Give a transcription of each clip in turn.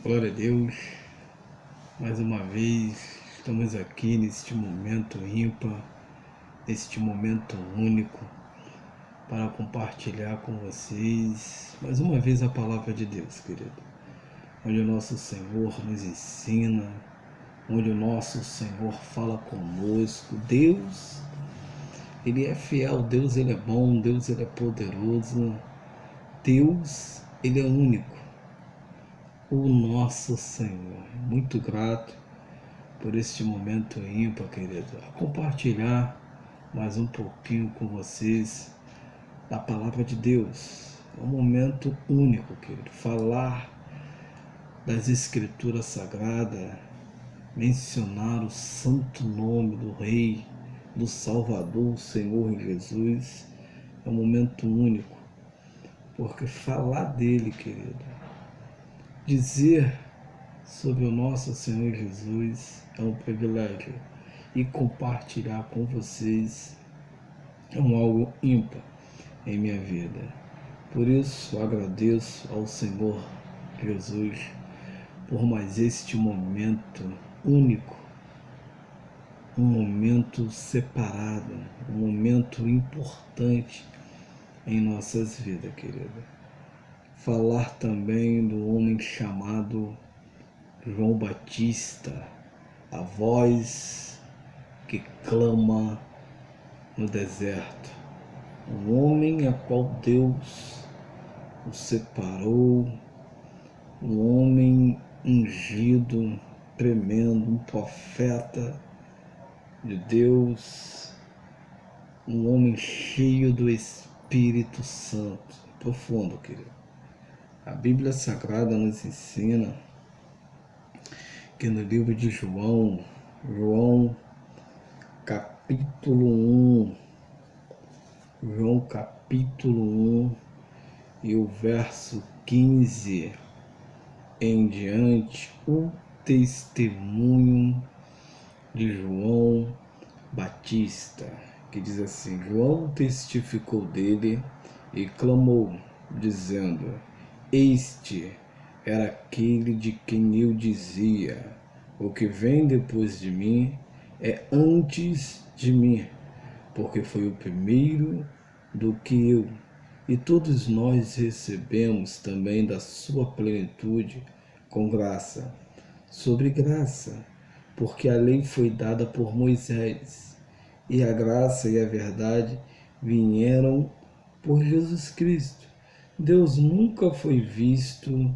Glória a Deus, mais uma vez estamos aqui neste momento ímpar, neste momento único, para compartilhar com vocês mais uma vez a palavra de Deus, querido, onde o nosso Senhor nos ensina, onde o nosso Senhor fala conosco. Deus, Ele é fiel, Deus, Ele é bom, Deus, Ele é poderoso, Deus, Ele é único. O nosso Senhor, muito grato por este momento ímpar, querido, a compartilhar mais um pouquinho com vocês da palavra de Deus. É um momento único, querido, falar das Escrituras Sagradas, mencionar o santo nome do Rei, do Salvador, o Senhor Jesus. É um momento único, porque falar dele, querido, dizer sobre o nosso Senhor Jesus é um privilégio, e compartilhar com vocês é algo ímpar em minha vida. Por isso agradeço ao Senhor Jesus por mais este momento único, um momento separado, um momento importante em nossas vidas, querida. Falar também do homem chamado João Batista, a voz que clama no deserto. Um homem a qual Deus o separou, um homem ungido, tremendo, um profeta de Deus, um homem cheio do Espírito Santo. Profundo, querido. A Bíblia Sagrada nos ensina que no livro de João capítulo 1 e o verso 15 em diante, o testemunho de João Batista, que diz assim: João testificou dele e clamou, dizendo: Este era aquele de quem eu dizia: o que vem depois de mim é antes de mim, porque foi o primeiro do que eu. E todos nós recebemos também da sua plenitude com graça sobre graça, porque a lei foi dada por Moisés, e a graça e a verdade vieram por Jesus Cristo. Deus nunca foi visto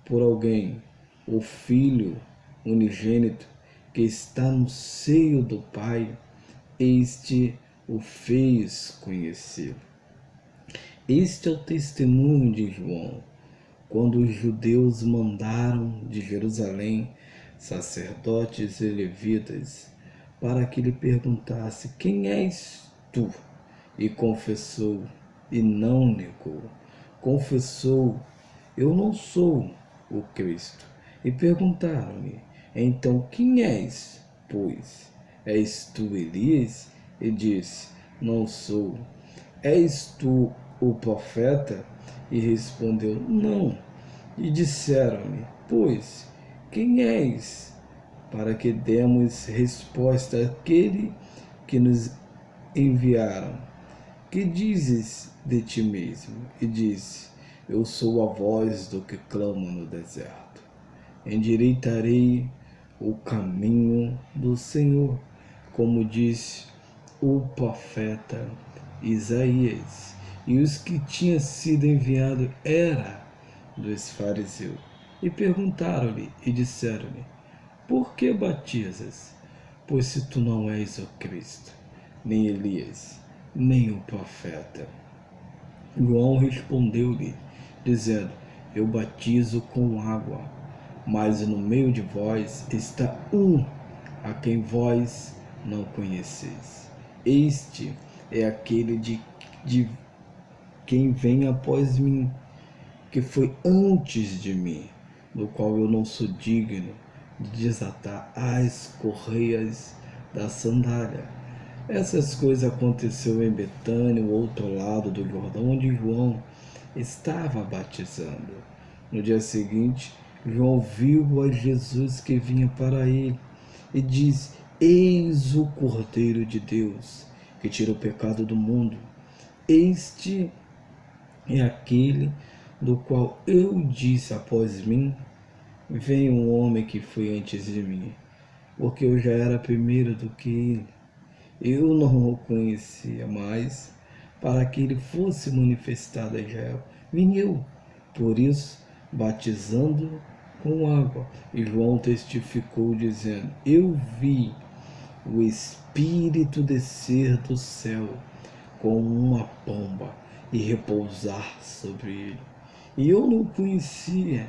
por alguém. O Filho unigênito que está no seio do Pai, este o fez conhecer. Este é o testemunho de João, quando os judeus mandaram de Jerusalém sacerdotes e levitas para que lhe perguntasse: Quem és tu? E confessou, e não negou. Confessou: Eu não sou o Cristo. E perguntaram-lhe: Então quem és, pois? És tu Elias? E disse: Não sou. És tu o profeta? E respondeu: Não. E disseram-lhe: Pois, quem és? Para que demos resposta àquele que nos enviaram. Que dizes de ti mesmo? E disse: Eu sou a voz do que clama no deserto. Endireitarei o caminho do Senhor, como disse o profeta Isaías. E os que tinham sido enviados era dos fariseus. E perguntaram-lhe e disseram-lhe: Por que batizas? Pois se tu não és o Cristo, nem Elias, nem o profeta. João respondeu-lhe, dizendo: Eu batizo com água, mas no meio de vós está um a quem vós não conheceis. Este é aquele de quem vem após mim, que foi antes de mim, no qual eu não sou digno de desatar as correias da sandália. Essas coisas aconteceram em Betânia, o outro lado do Jordão, onde João estava batizando. No dia seguinte, João viu a Jesus que vinha para ele e disse: Eis o Cordeiro de Deus, que tira o pecado do mundo. Este é aquele do qual eu disse após mim: vem um homem que foi antes de mim, porque eu já era primeiro do que ele. Eu não o conhecia mais, para que ele fosse manifestado a Israel. Vim eu, por isso, batizando com água. E João testificou, dizendo: eu vi o Espírito descer do céu com uma pomba e repousar sobre ele. E eu não o conhecia,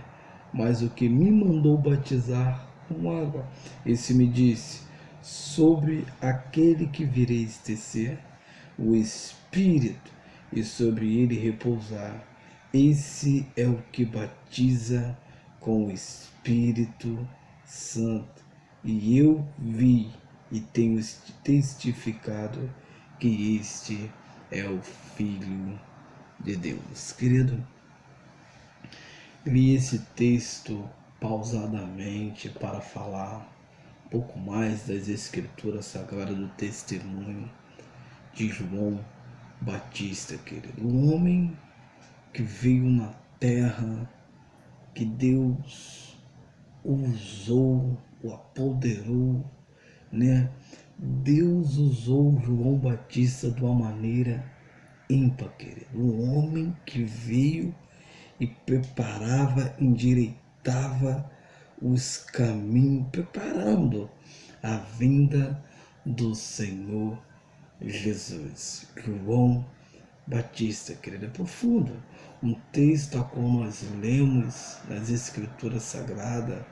mas o que me mandou batizar com água, esse me disse: sobre aquele que vireis descer o Espírito e sobre ele repousar, esse é o que batiza com o Espírito Santo. E eu vi e tenho testificado que este é o Filho de Deus. Querido, li esse texto pausadamente para falar um pouco mais das Escrituras Sagradas, do testemunho de João Batista, querido. Um homem que veio na terra, que Deus o usou, o apoderou, né? Deus usou João Batista de uma maneira ímpar, querido. Um homem que veio e preparava, endireitava os caminhos, preparando a vinda do Senhor Jesus. João Batista, querido, é profundo. Um texto a qual nós lemos nas Escrituras Sagradas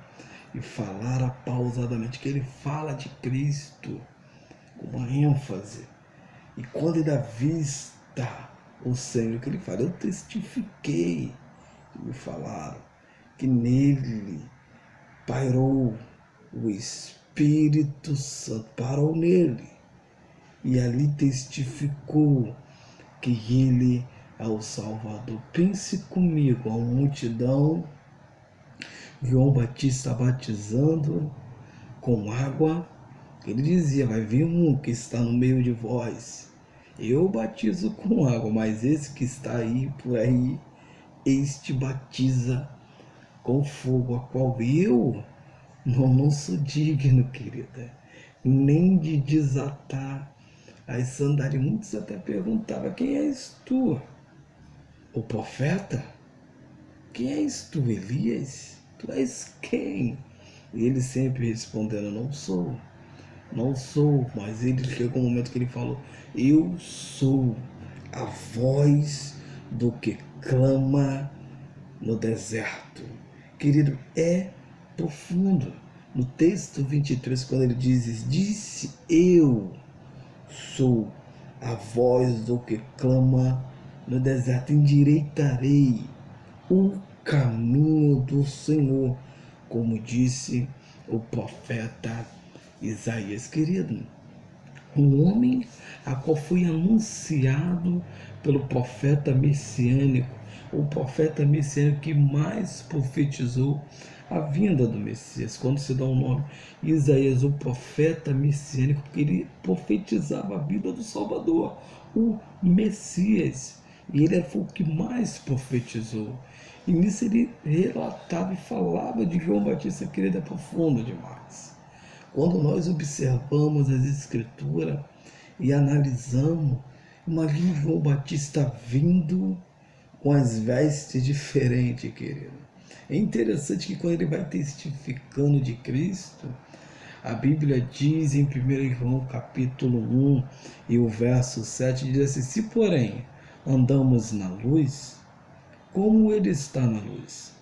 e falar pausadamente, que ele fala de Cristo com uma ênfase. E quando ele avista o Senhor, que ele fala: eu testifiquei, me falaram, que nele pairou o Espírito Santo, parou nele, e ali testificou que ele é o Salvador. Pense comigo, a multidão, João Batista batizando com água, ele dizia: vai vir um que está no meio de vós, eu batizo com água, mas esse que está aí por aí, este batiza com fogo, a qual eu não sou digno, querida, nem de desatar as sandálias. Muitos até perguntavam: quem és tu? O profeta? Quem és tu, Elias? Tu és quem? E ele sempre respondendo: não sou, não sou. Mas ele chegou um momento que ele falou: eu sou a voz do que clama no deserto. Querido, é profundo. No texto 23, quando ele diz: disse eu sou a voz do que clama no deserto, endireitarei o caminho do Senhor, como disse o profeta Isaías. Querido, um homem a qual foi anunciado pelo profeta messiânico, o profeta messiânico que mais profetizou a vinda do Messias. Quando se dá o nome Isaías, o profeta messiânico, que ele profetizava a vinda do Salvador, o Messias, e ele foi o que mais profetizou. E nisso ele relatava e falava de João Batista, que ele é profundo demais. Quando nós observamos as Escrituras e analisamos, imagine João Batista vindo com as vestes diferentes, querido. É interessante que quando ele vai testificando de Cristo, a Bíblia diz em 1 João capítulo 1 e o verso 7, diz assim: se porém andamos na luz, como ele está na luz,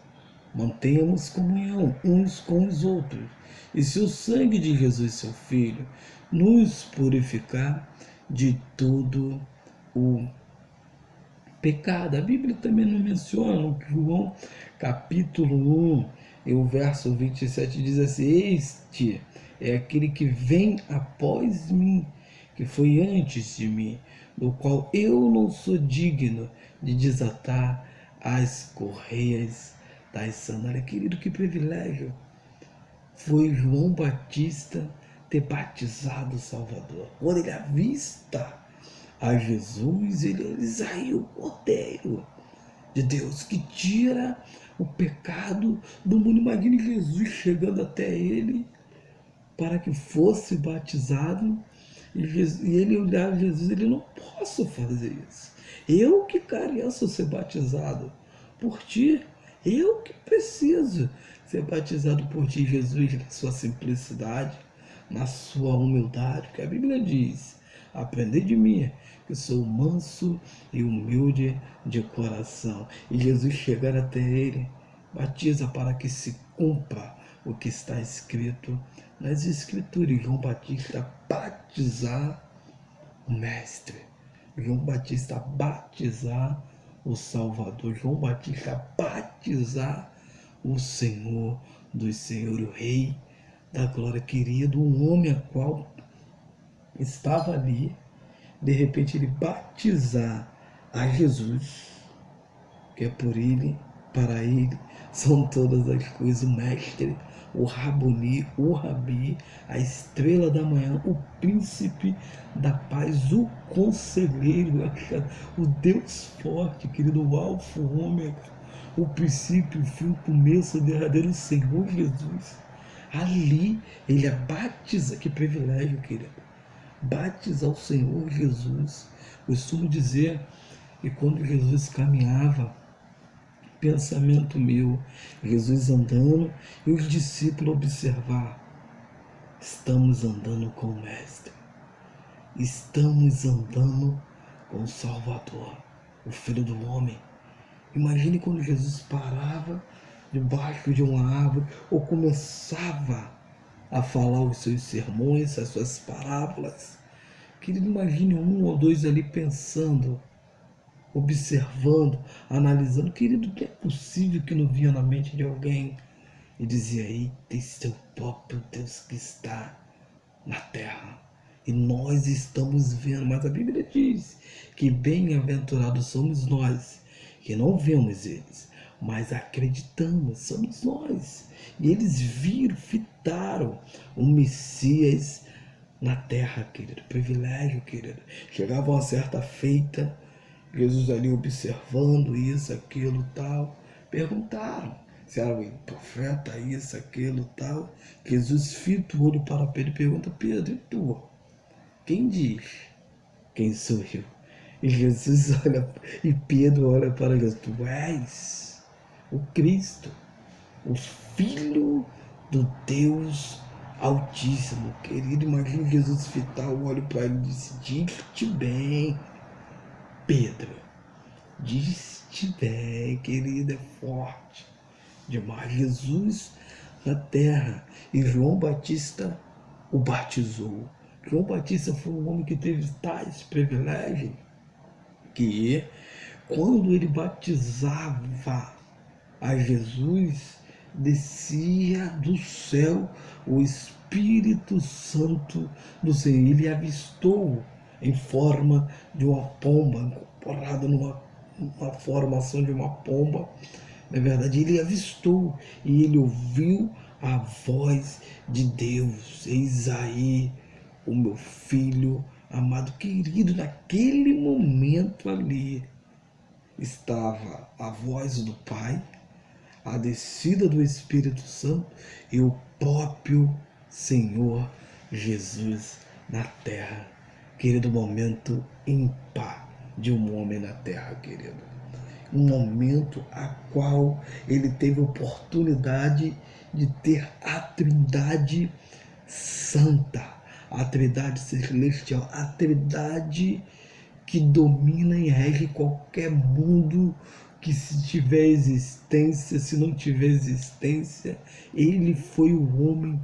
mantenhamos comunhão uns com os outros. E se o sangue de Jesus, seu Filho, nos purificar de todo o pecado. A Bíblia também não menciona, no João capítulo 1 e o verso 27 diz assim: este é aquele que vem após mim, que foi antes de mim, do qual eu não sou digno de desatar as correias das santas. Olha, querido, que privilégio foi João Batista ter batizado o Salvador. Quando ele avista a Jesus, ele saiu o Cordeiro de Deus que tira o pecado do mundo. Imagine Jesus chegando até ele para que fosse batizado e ele olhar a Jesus, ele não posso fazer isso. Eu que careço ser batizado por ti, eu que preciso ser batizado por ti, Jesus, na sua simplicidade, na sua humildade, porque a Bíblia diz: aprendei de mim, que sou manso e humilde de coração. E Jesus chegar até ele, batiza para que se cumpra o que está escrito nas Escrituras. João Batista batizar o Mestre, João Batista batizar o Salvador, João Batista batizar o Senhor dos Senhores, o Rei da Glória, querido, um homem a qual estava ali, de repente ele batizar a Jesus, que é por ele, para ele, são todas as coisas, o Mestre, o Raboni, o Rabi, a estrela da manhã, o príncipe da paz, o conselheiro, o Deus forte, querido, o alfa, o ômega, o princípio, o fim, o começo, o derradeiro, o Senhor Jesus. Ali ele é batizado, que privilégio, querido, batizar o Senhor Jesus. Costumo dizer que quando Jesus caminhava, pensamento meu, Jesus andando e os discípulos observar, estamos andando com o Mestre, estamos andando com o Salvador, o Filho do Homem. Imagine quando Jesus parava debaixo de uma árvore ou começava a falar os seus sermões, as suas parábolas. Querido, imagine um ou dois ali pensando, observando, analisando. Querido, que é possível que não vinha na mente de alguém e dizia: eita, esse é o próprio Deus que está na terra. E nós estamos vendo, mas a Bíblia diz que bem-aventurados somos nós, que não vemos eles, mas acreditamos, somos nós. E eles viram, fitaram o Messias na terra, querido. Privilégio, querido. Chegava uma certa feita, Jesus ali observando isso, aquilo, tal. Perguntaram se era o profeta, isso, aquilo, tal. Jesus fita o olho para Pedro e pergunta: Pedro, e tu? Quem diz? Quem sou eu? E Jesus olha, e Pedro olha para Jesus: tu és o Cristo, o Filho do Deus Altíssimo. Querido, imagine Jesus fitar o olho para ele e disse: diz-te bem, Pedro, diz-te bem, querido, é forte demais. Jesus na terra, e João Batista o batizou. João Batista foi um homem que teve tais privilégios que, quando ele batizava a Jesus, descia do céu o Espírito Santo do Senhor. Ele avistou em forma de uma pomba, incorporado numa formação de uma pomba. Na verdade, ele avistou e ele ouviu a voz de Deus: eis aí o meu filho amado. Querido, naquele momento ali estava a voz do Pai, a descida do Espírito Santo e o próprio Senhor Jesus na terra. Querido, momento ímpar de um homem na terra, querido. Um momento a qual ele teve oportunidade de ter a Trindade Santa, a Trindade Celestial, a Trindade que domina e rege qualquer mundo, que se tiver existência, se não tiver existência, ele foi o homem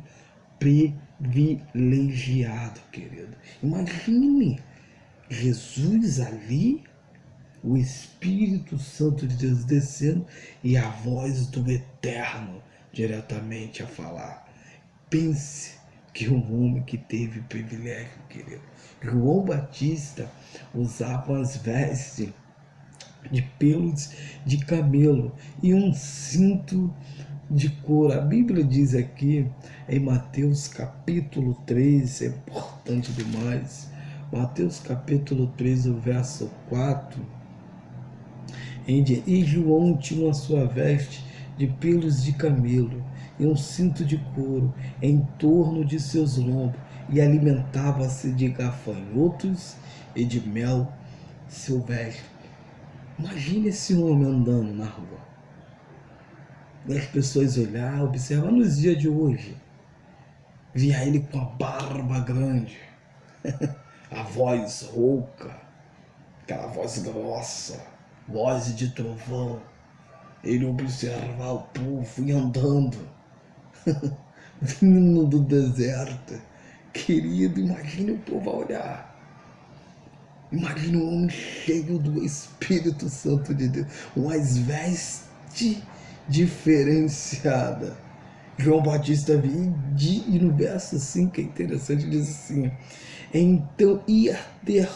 privilegiado, querido. Imagine Jesus ali, o Espírito Santo de Deus descendo e a voz do Eterno diretamente a falar. Pense que um homem que teve privilégio, querido. João Batista usava as vestes de pelos de camelo e um cinto de couro. A Bíblia diz aqui em Mateus capítulo 3, é importante demais. Mateus capítulo 3, o verso 4. E João tinha a sua veste de pelos de camelo e um cinto de couro em torno de seus lombos, e alimentava-se de gafanhotos e de mel silvestre. Imagine esse homem andando na rua. E as pessoas olhar, observar nos dias de hoje. Via ele com a barba grande, a voz rouca, aquela voz grossa, voz de trovão. Ele observar o povo e andando, vindo do deserto. Querido, imagine o povo a olhar. Imagine um homem cheio do Espírito Santo de Deus, umas vestes diferenciadas. João Batista viu, e no verso 5 é interessante, diz assim: então ia ter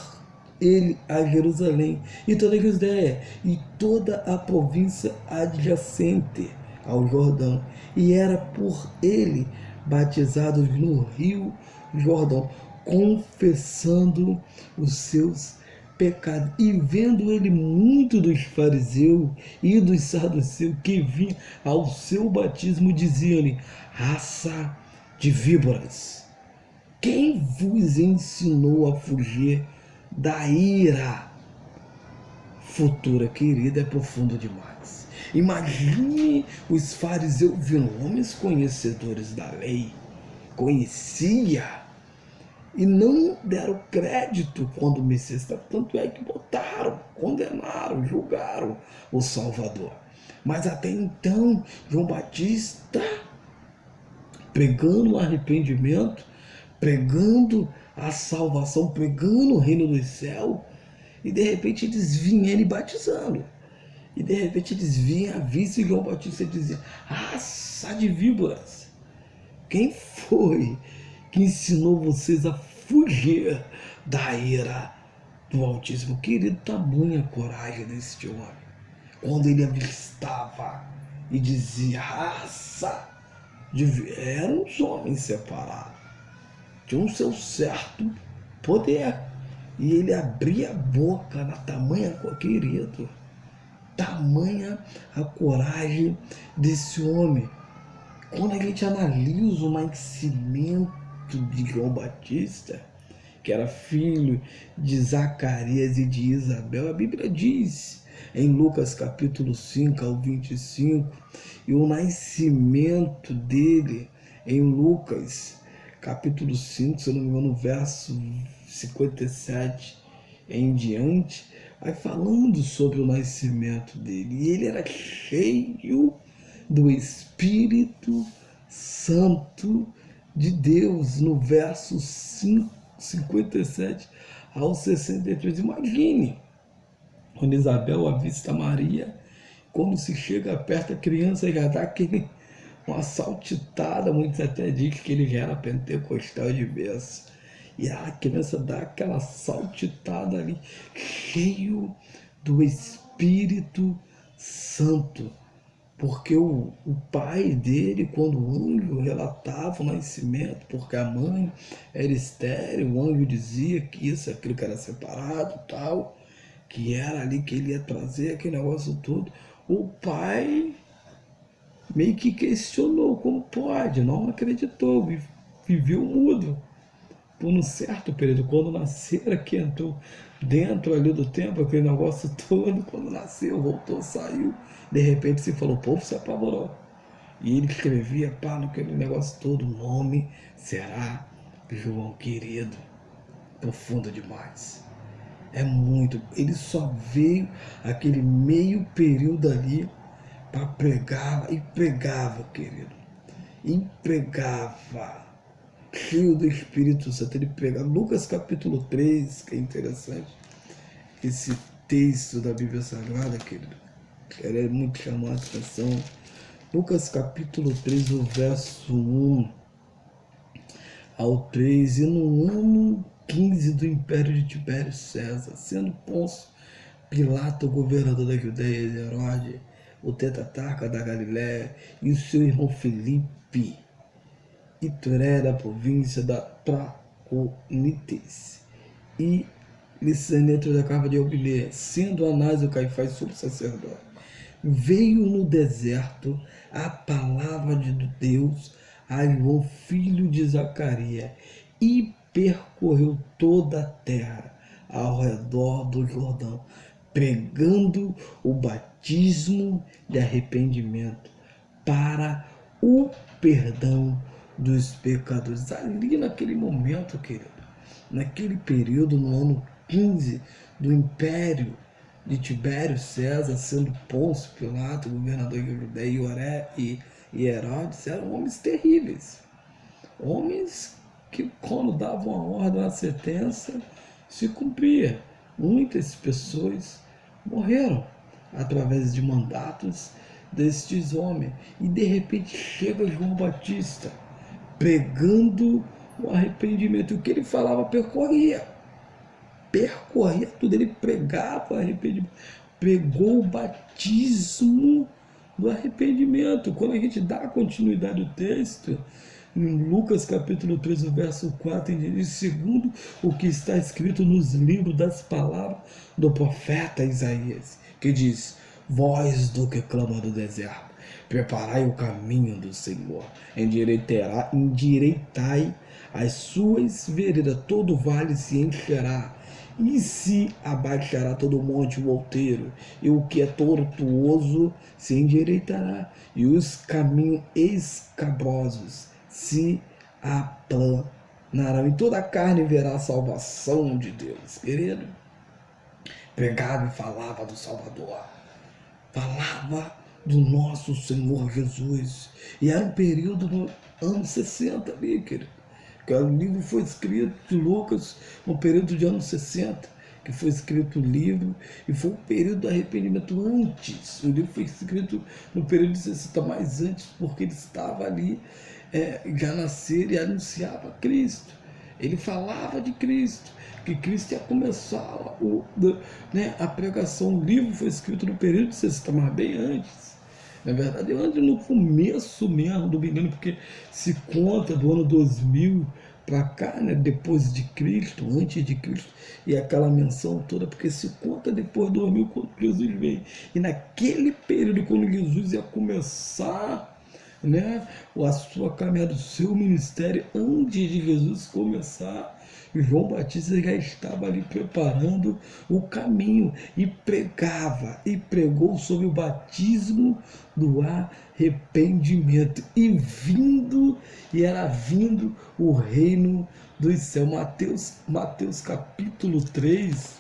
ele a Jerusalém, e toda a Judéia, e toda a província adjacente ao Jordão, e era por ele batizados no rio Jordão, confessando os seus pecados. E vendo ele muito dos fariseus e dos saduceus que vinham ao seu batismo, diziam-lhe: raça de víboras, quem vos ensinou a fugir da ira futura? Querida, é profundo demais. Imagine os fariseus vindo, homens conhecedores da lei, conhecia, e não deram crédito quando o Messias estava. Tanto é que botaram, condenaram, julgaram o Salvador. Mas até então, João Batista pregando o arrependimento, pregando a salvação, pregando o reino dos céus, e de repente eles vinham ele batizando. E de repente eles vinham a vista, e João Batista dizia: raça de víboras, quem foi que ensinou vocês a fugir da ira do Altíssimo? Querido, tamanha coragem desse homem, quando ele avistava e dizia raça de víboras. Eram os homens separados, tinham seu certo poder, e ele abria a boca na tamanha, querido, tamanha a coragem desse homem. Quando a gente analisa o nascimento de João Batista, que era filho de Zacarias e de Isabel, a Bíblia diz em Lucas capítulo 5 ao 25, e o nascimento dele em Lucas capítulo 5, se eu não me engano, verso 57 em diante, vai falando sobre o nascimento dele. E ele era cheio do Espírito Santo de Deus, no verso 57 ao 63. Imagine, quando Isabel avista Maria, quando se chega perto, a criança já dá uma saltitada, muitos até dizem que ele já era pentecostal de berço. E a criança dá aquela saltitada ali, cheio do Espírito Santo. Porque o pai dele, quando o anjo relatava o nascimento, porque a mãe era estéril, o anjo dizia que isso, aquilo que era separado, tal, que era ali que ele ia trazer aquele negócio todo, o pai meio que questionou como pode, não acreditou, viveu mudo por um certo período. Quando nasceram, que entrou dentro ali do templo, aquele negócio todo, quando nasceu, voltou, saiu, de repente se falou, o povo se apavorou. E ele escrevia, pá, naquele negócio todo, o nome será João. Querido, profundo demais. É muito, ele só veio aquele meio período ali para pregar, e pregava, querido, e pregava, cheio do Espírito Santo. Ele prega Lucas capítulo 3, que é interessante, esse texto da Bíblia Sagrada, querido, é muito chamado a atenção. Lucas capítulo 3, o verso 1 ao 3. E no ano 15 do império de Tibério César, sendo Pôncio Pilato, governador da Judéia, Herodes, o tetrarca da Galiléia, e o seu irmão Felipe, Ituré da província da Traconites, e Liceneto da casa de Albiné, sendo Anás o Caifás sumo sacerdote. Veio no deserto a palavra de Deus a João, filho de Zacarias, e percorreu toda a terra ao redor do Jordão, pregando o batismo de arrependimento para o perdão dos pecadores. Ali naquele momento, querido, naquele período, no ano 15 do Império de Tibério César, sendo Pôncio Pilato, governador de Judéia, e Herodes, eram homens terríveis. Homens que, quando davam a ordem, a sentença, se cumpria. Muitas pessoas morreram através de mandatos destes homens. E de repente chega João Batista pregando o arrependimento. O que ele falava percorria tudo, ele pregava o arrependimento, pregou o batismo do arrependimento. Quando a gente dá continuidade ao texto, em Lucas capítulo 3, verso 4, diz: segundo o que está escrito nos livros das palavras do profeta Isaías, que diz: voz do que clama do deserto, preparai o caminho do Senhor, endireitai as suas veredas, todo vale se encherá, e se abaixará todo monte volteiro, e o que é tortuoso se endireitará, e os caminhos escabrosos se aplanarão, e toda a carne verá a salvação de Deus. Querido, pregava e falava do Salvador, falava do nosso Senhor Jesus, e era um período no ano 60 ali, querido. O livro foi escrito de Lucas no período de anos 60, que foi escrito o livro, e foi um período de arrependimento antes. O livro foi escrito no período de 60, mais antes, porque ele estava ali, já nascer e anunciava Cristo. Ele falava de Cristo, que Cristo ia começar a pregação. O livro foi escrito no período de 60, mas bem antes. Na verdade, antes, no começo mesmo do milênio, porque se conta do ano 2000 para cá, né, depois de Cristo, antes de Cristo, e aquela menção toda, porque se conta depois de 2000, quando Jesus veio. E naquele período, quando Jesus ia começar, né, a sua caminhada, o seu ministério, antes de Jesus começar, João Batista já estava ali preparando o caminho e pregava e pregou sobre o batismo do arrependimento, e era vindo o reino dos céus. Mateus capítulo 3,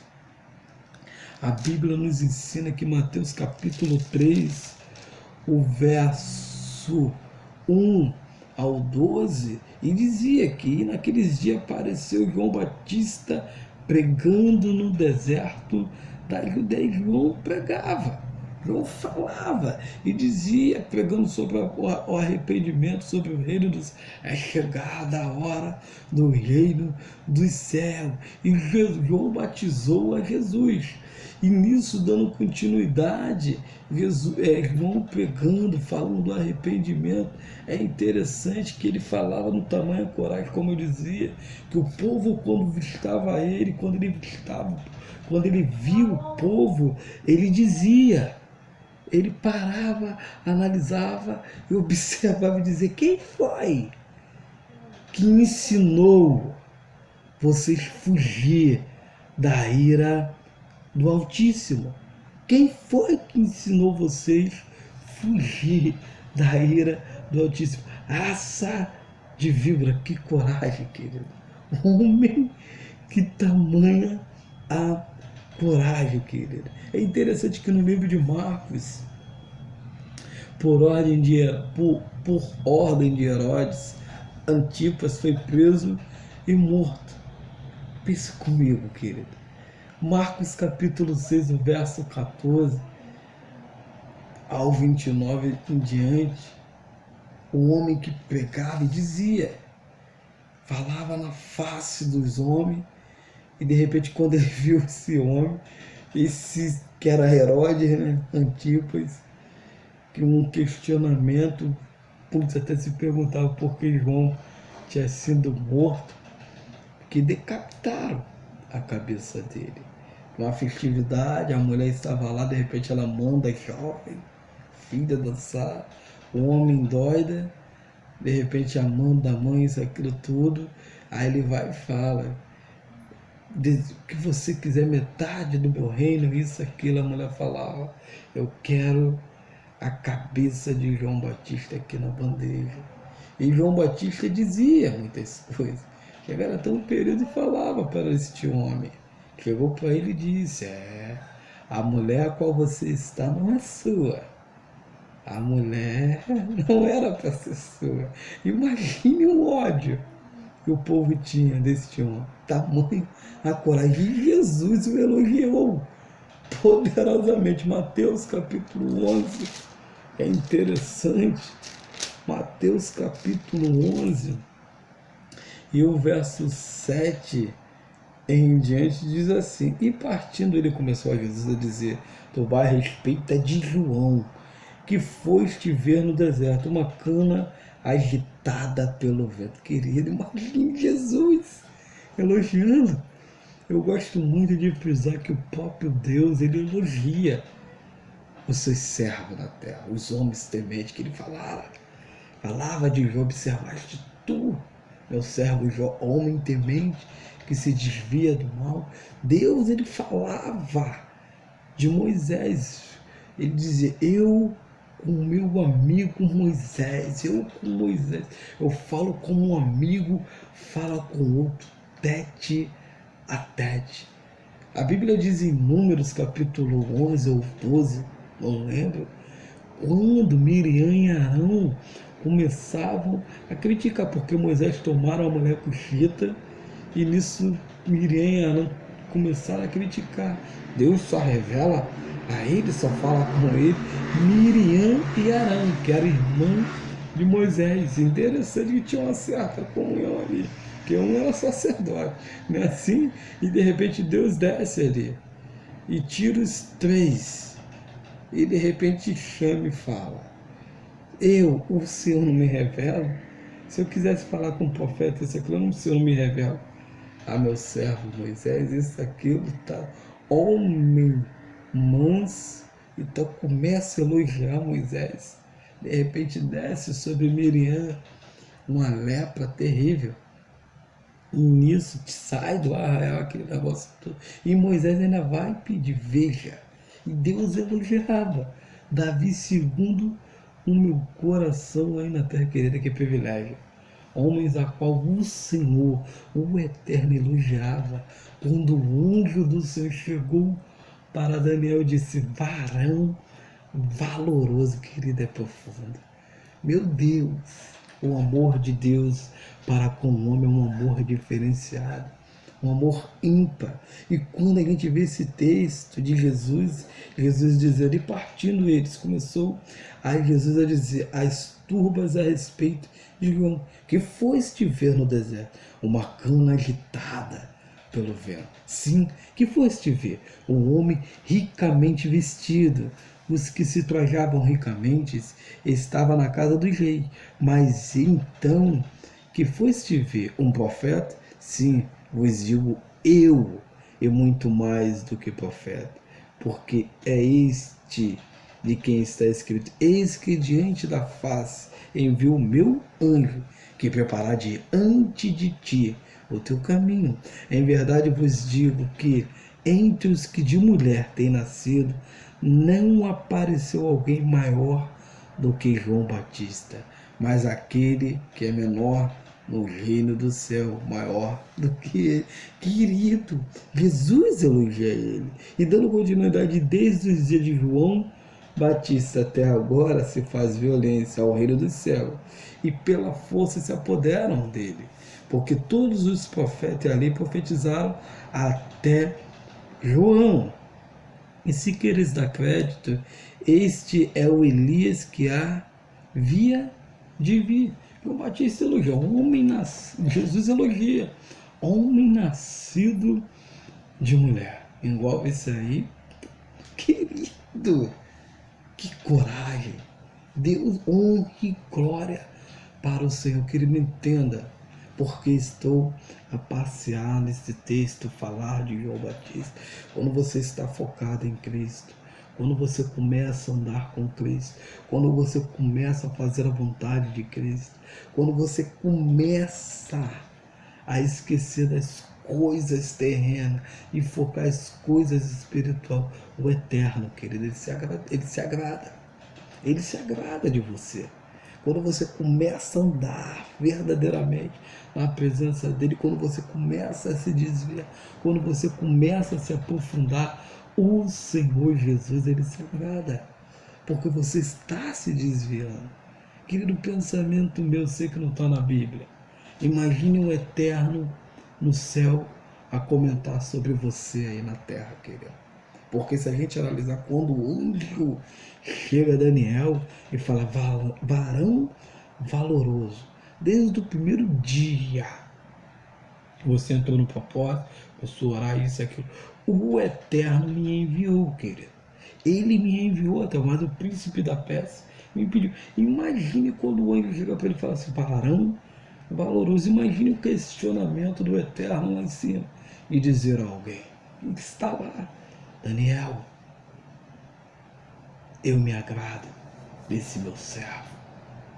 a Bíblia nos ensina que Mateus capítulo 3, o verso 1 ao 12, e dizia que naqueles dias apareceu João Batista pregando no deserto da Judéia. João pregava, João falava e dizia, pregando sobre o arrependimento, sobre o reino dos... É chegada a hora do reino dos céus. E João batizou a Jesus. E nisso, dando continuidade, João pregando, falando do arrependimento. É interessante que ele falava no tamanho coragem, como eu dizia, que o povo, quando visitava ele, quando ele viu o povo, ele dizia, ele parava, analisava e observava e dizia: quem foi que ensinou vocês fugir da ira do Altíssimo? Quem foi que ensinou vocês fugir da ira do Altíssimo? Aça de víbora, que coragem, querido. Homem, que tamanha a coragem, querido. É interessante que no livro de Marcos, por ordem de Herodes, Antipas foi preso e morto. Pensa comigo, querido. Marcos capítulo 6, o verso 14 ao 29 em diante, o homem que pregava e dizia, falava na face dos homens, e de repente, quando ele viu esse homem, esse que era Herodes, né? Antipas, que um questionamento, putz, até se perguntava por que João tinha sido morto, que decapitaram a cabeça dele. Uma festividade, a mulher estava lá, de repente ela manda a jovem filha dançar, o homem doida, de repente a mãe, isso, aquilo tudo, aí ele vai e fala, que você quiser metade do meu reino, isso, aquilo, a mulher falava, eu quero a cabeça de João Batista aqui na bandeja. E João Batista dizia muitas coisas. Chegava até um período e falava para este homem. Chegou para ele e disse, a mulher a qual você está não é sua. A mulher não era para ser sua. Imagine o ódio que o povo tinha deste homem. Tamanho a coragem. E Jesus o elogiou poderosamente. Mateus capítulo 11. É interessante. Mateus capítulo 11. E o verso 7 em diante diz assim. E partindo ele começou a Jesus a dizer, tomai respeito de João, que foste ver no deserto uma cana agitada pelo vento. Querido, imagine Jesus elogiando. Eu gosto muito de frisar que o próprio Deus, ele elogia os seus servos na terra, os homens tementes, que ele falava de Jó, observaste tu, meu servo Jó, homem temente, que se desvia do mal. Deus, ele falava de Moisés, ele dizia, eu com meu amigo Moisés, eu falo como um amigo fala com outro, tete a tete. A Bíblia diz em Números capítulo 11 ou 12, não lembro, quando Miriam e Arão começavam a criticar, porque Moisés tomaram a mulher cuxita, e nisso Miriam e Arão começaram a criticar. Deus só revela a ele, só fala com ele, Miriam e Arão, que era irmã de Moisés. Interessante que tinha uma certa comunhão ali, porque um era sacerdote, não é assim? E de repente Deus desce ali e tira os três, e de repente chama e fala, o Senhor não me revela? Se eu quisesse falar com o profeta, isso aqui, o Senhor não me revela? Meu servo Moisés, isso, aquilo, tá, homem manso, então começa a elogiar Moisés. De repente desce sobre Miriam uma lepra terrível. E nisso sai do arraial aquele negócio todo. E Moisés ainda vai pedir, veja. E Deus elogiava. Davi segundo o meu coração aí na terra querida, que privilégio. Homens a qual o Senhor, o Eterno, elogiava. Quando o anjo do Senhor chegou para Daniel, disse, varão valoroso, querido, é profundo. Meu Deus, o amor de Deus para com o homem é um amor diferenciado, um amor ímpar. E quando a gente vê esse texto de Jesus dizendo, e partindo eles, começou a Jesus a dizer as turbas a respeito de João, que foste ver no deserto, uma cana agitada pelo vento. Sim, que foste ver um homem ricamente vestido. Os que se trajavam ricamente estavam na casa do rei. Mas então, que foste ver um profeta? Sim, vos digo eu, e muito mais do que profeta, porque é este de quem está escrito, eis que diante da face envio o meu anjo, que preparar diante de ti o teu caminho. Em verdade vos digo que entre os que de mulher têm nascido, não apareceu alguém maior do que João Batista, mas aquele que é menor no reino do céu, maior do que ele. Querido, Jesus elogia ele. E dando continuidade, desde os dias de João Batista até agora se faz violência ao reino do céu, e pela força se apoderam dele, porque todos os profetas ali profetizaram até João. E se queres dar crédito, este é o Elias que havia de vir. João Batista elogia, Jesus elogia, homem nascido de mulher. Envolve isso aí Querido, que coragem! Deus, honra e glória para o Senhor. Querido, entenda, porque estou a passear nesse texto, falar de João Batista. Quando você está focado em Cristo, quando você começa a andar com Cristo, quando você começa a fazer a vontade de Cristo, quando você começa a esquecer das coisas terrenas e focar as coisas espirituais, o eterno, querido, ele se agrada. Ele se agrada de você. Quando você começa a andar verdadeiramente na presença dele, quando você começa a se desviar, quando você começa a se aprofundar, o Senhor Jesus, ele se agrada, porque você está se desviando. Querido, pensamento meu, sei que não está na Bíblia. Imagine um eterno no céu a comentar sobre você aí na terra, querido. Porque se a gente analisar, quando o anjo chega a Daniel e fala, varão valoroso, desde o primeiro dia, você entrou no propósito, você orar isso, aquilo, o Eterno me enviou, querido. Ele me enviou até mais o príncipe da peça, me pediu. Imagine quando o anjo chega para ele e fala assim, varão valoroso, imagine o questionamento do Eterno lá em cima, e dizer a alguém que está lá, Daniel, eu me agrado desse meu servo.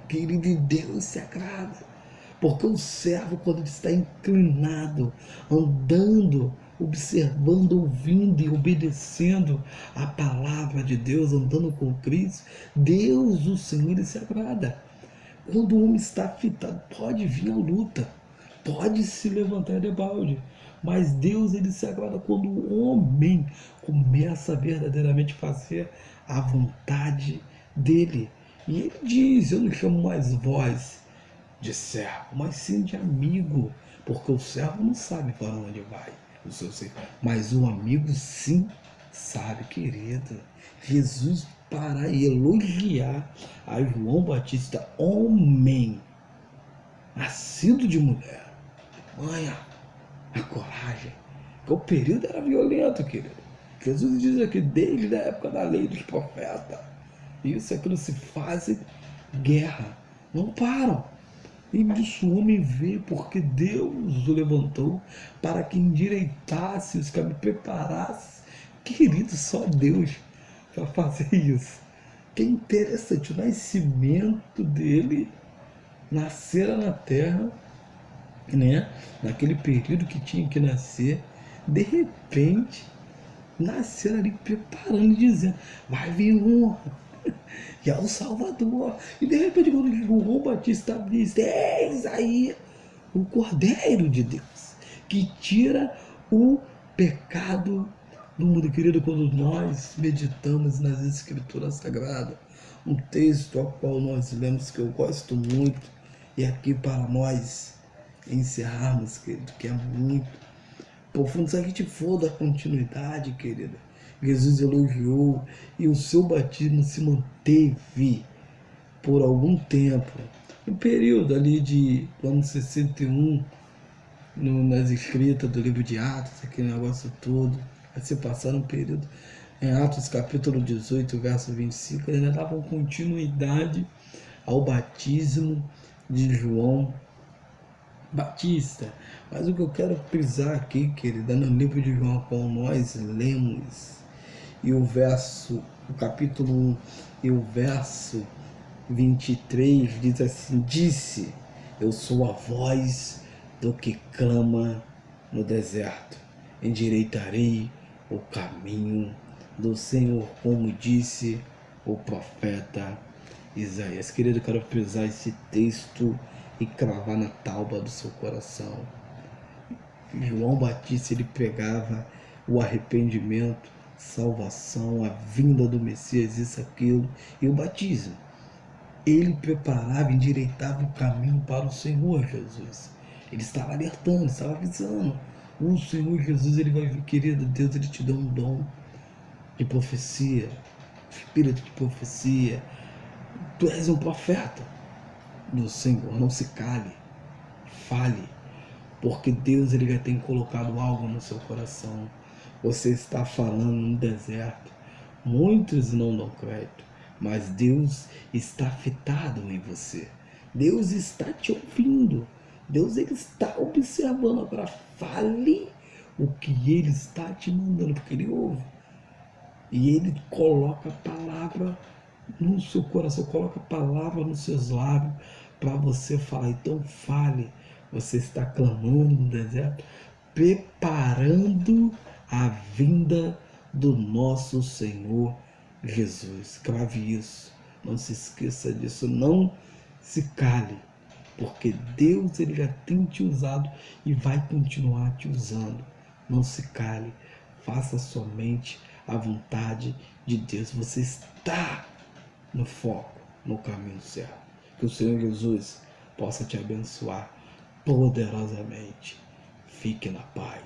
Querido, de Deus se agrada. Porque o servo, quando ele está inclinado, andando, observando, ouvindo e obedecendo a palavra de Deus, andando com Cristo, Deus, o Senhor, ele se agrada. Quando o homem está fitado, pode vir a luta, pode se levantar de balde, mas Deus, ele se agrada quando o homem começa a verdadeiramente fazer a vontade dele. E ele diz, eu não chamo mais vós de servo, mas sim de amigo, porque o servo não sabe para onde vai, o seu servo, mas o amigo sim sabe, querido. Jesus, para elogiar a João Batista, homem, nascido de mulher, manha, a coragem, porque o período era violento, querido. Jesus diz aqui, desde a época da lei dos profetas, isso é quando se faz guerra, não param. E isso o homem vê, porque Deus o levantou para que endireitasse os caminhos, preparasse. Querido, só Deus para fazer isso. Que é interessante, o nascimento dele, nascer na terra, né? Naquele período que tinha que nascer, de repente, nascer ali preparando, dizendo, vai vir um, que é o Salvador. E de repente, quando João Batista diz, eis aí o Cordeiro de Deus, que tira o pecado do mundo. Querido, quando nós meditamos nas Escrituras Sagradas, um texto ao qual nós lemos, que eu gosto muito, e aqui para nós encerrarmos, querido, que é muito profundo. Se a gente for da continuidade, querida, Jesus elogiou e o seu batismo se manteve por algum tempo. No período ali de ano 61, nas escritas do livro de Atos, aquele negócio todo, vai se passar um período, em Atos capítulo 18, verso 25, ainda davam continuidade ao batismo de João Batista. Mas o que eu quero frisar aqui, querida, no livro de João, qual nós lemos, e o capítulo 1 e o verso 23 diz assim, disse, eu sou a voz do que clama no deserto, endireitarei o caminho do Senhor, como disse o profeta Isaías. Querido, eu quero frisar esse texto e cravar na tauba do seu coração. João Batista, ele pregava o arrependimento, salvação, a vinda do Messias, isso, aquilo, e o batismo. Ele preparava, endireitava o caminho para o Senhor Jesus. Ele estava alertando, estava avisando. O Senhor Jesus, ele vai vir, querido Deus, ele te dá um dom de profecia, espírito de profecia. Tu és um profeta do Senhor, não se cale, fale, porque Deus, ele já tem colocado algo no seu coração. Você está falando no deserto, Muitos não dão crédito, mas Deus está fitado em você. Deus está te ouvindo. Deus ele está observando. Agora fale o que Ele está te mandando, porque Ele ouve. E Ele coloca a palavra no seu coração, coloca a palavra nos seus lábios para você falar. Então fale. Você está clamando no deserto, preparando a vinda do nosso Senhor Jesus. Grave isso. Não se esqueça disso. Não se cale. Porque Deus ele já tem te usado e vai continuar te usando. Não se cale. Faça somente a vontade de Deus. Você está no foco, no caminho certo. Que o Senhor Jesus possa te abençoar poderosamente. Fique na paz.